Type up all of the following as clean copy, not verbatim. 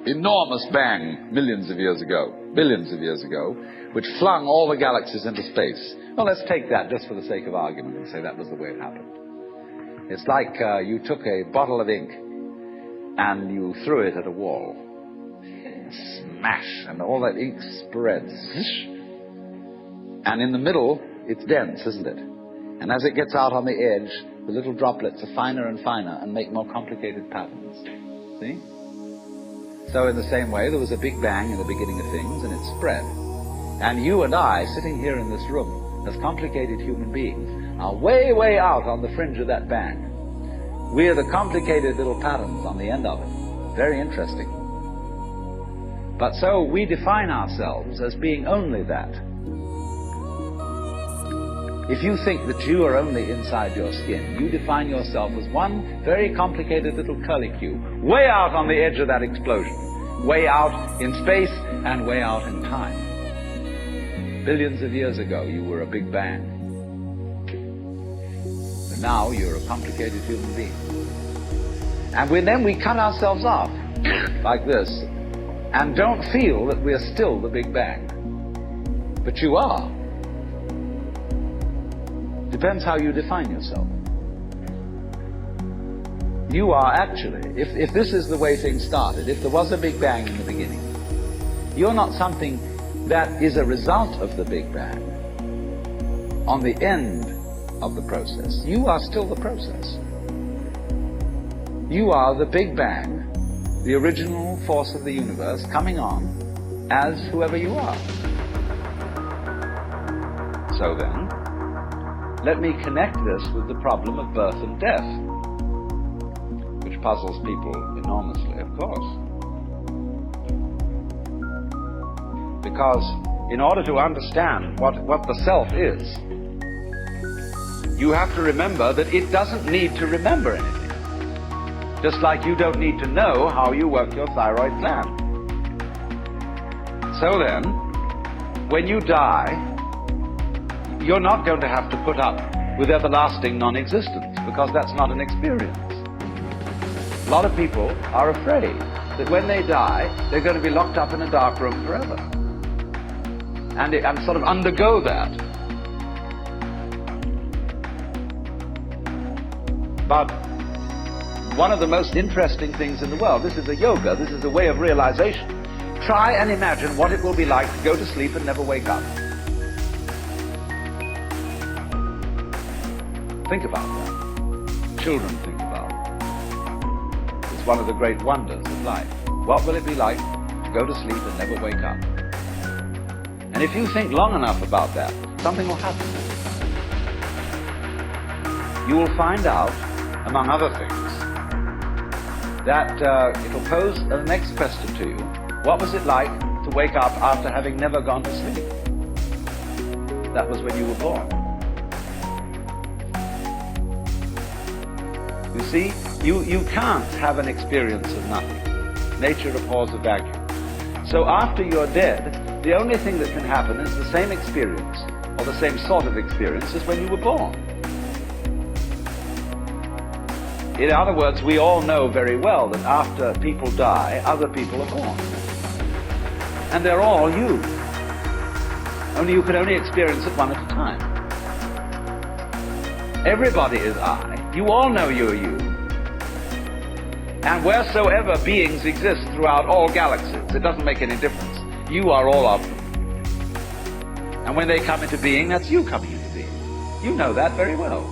enormous bang millions of years ago, billions of years ago, which flung all the galaxies into space. Well, let's take that just for the sake of argument and say that was the way it happened. It's like you took a bottle of ink and you threw it at a wall. Smash! And all that ink spreads. And in the middle, it's dense, isn't it? And as it gets out on the edge, the little droplets are finer and finer and make more complicated patterns. See? So in the same way, there was a big bang in the beginning of things, and it spread. And you and I, sitting here in this room, as complicated human beings, are way, way out on the fringe of that bang. We're the complicated little patterns on the end of it. Very interesting. But so we define ourselves as being only that. If you think that you are only inside your skin, you define yourself as one very complicated little curlicue, way out on the edge of that explosion, way out in space and way out in time. Billions of years ago, you were a big bang. But now you're a complicated human being. And then we cut ourselves off, like this, and don't feel that we're still the Big Bang. But you are. Depends how you define yourself. You are actually, if this is the way things started, if there was a Big Bang in the beginning, you're not something that is a result of the Big Bang on the end of the process. You are still the process. You are the Big Bang, the original force of the universe coming on as whoever you are. So then, let me connect this with the problem of birth and death, which puzzles people enormously, of course. Because in order to understand what the self is, you have to remember that it doesn't need to remember anything. Just like you don't need to know how you work your thyroid gland. So then, when you die, you're not going to have to put up with everlasting non-existence, because that's not an experience. A lot of people are afraid that when they die, they're going to be locked up in a dark room forever. And sort of undergo that. But one of the most interesting things in the world, this is a yoga, this is a way of realization. Try and imagine what it will be like to go to sleep and never wake up. Think about that. Children think about it. It's one of the great wonders of life. What will it be like to go to sleep and never wake up? And if you think long enough about that, something will happen. You will find out, among other things, that it'll pose the next question to you. What was it like to wake up after having never gone to sleep? That was when you were born. You see, you can't have an experience of nothing. Nature abhors a vacuum. So after you're dead, the only thing that can happen is the same experience, or the same sort of experience as when you were born. In other words, we all know very well that after people die, other people are born. And they're all you. Only you can only experience it one at a time. Everybody is I. You all know you're you. And wheresoever beings exist throughout all galaxies, it doesn't make any difference. You are all of them. And when they come into being, that's you coming into being. You know that very well.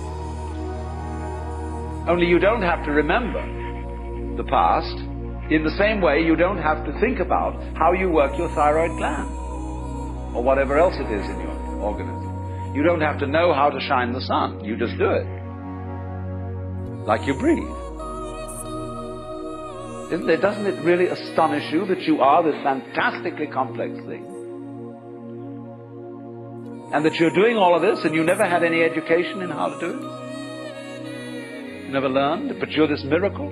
Only you don't have to remember the past. In the same way, you don't have to think about how you work your thyroid gland, or whatever else it is in your organism. You don't have to know how to shine the sun. You just do it. Like you breathe. Doesn't it really astonish you that you are this fantastically complex thing? And that you're doing all of this and you never had any education in how to do it? You never learned, but you're this miracle?